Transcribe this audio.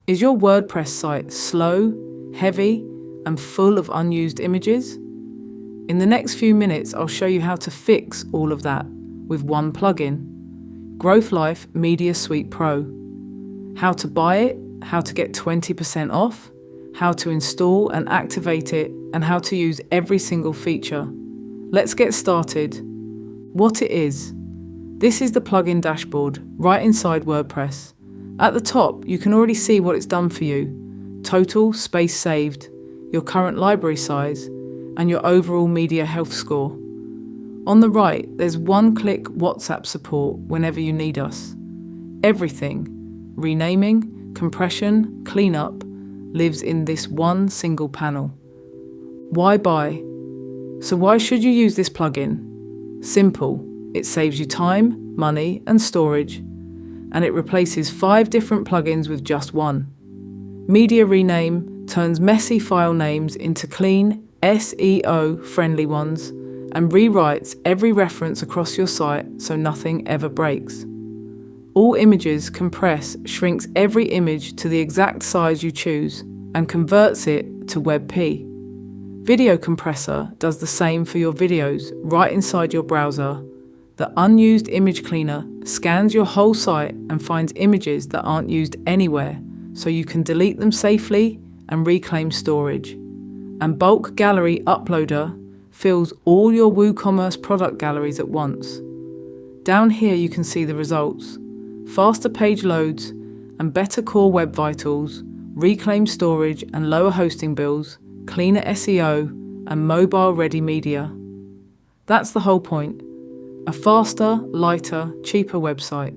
Is your WordPress site slow, heavy, and full of unused images? In the next few minutes, I'll show you how to fix all of that with one plugin, GrowthLife Media Suite Pro. How to buy it, how to get 20% off, how to install and activate it, and how to use every single feature. Let's get started. What it is. This is the plugin dashboard right inside WordPress. At the top, you can already see what it's done for you. Total space saved, your current library size, and your overall media health score. On the right, there's one-click WhatsApp support whenever you need us. Everything, renaming, compression, cleanup, lives in this one single panel. Why buy? So why should you use this plugin? Simple. It saves you time, money, and storage, and it replaces 5 different plugins with just one. Media Rename turns messy file names into clean, SEO-friendly ones, and rewrites every reference across your site so nothing ever breaks. All Images compress shrinks every image to the exact size you choose and converts it to WebP. Video Compressor does the same for your videos right inside your browser. The Unused Image Cleaner scans your whole site and finds images that aren't used anywhere, so you can delete them safely and reclaim storage. And Bulk Gallery Uploader fills all your WooCommerce product galleries at once. Down here you can see the results. Faster page loads and better core web vitals, reclaimed storage and lower hosting bills, cleaner SEO, and mobile-ready media. That's the whole point. A faster, lighter, cheaper website.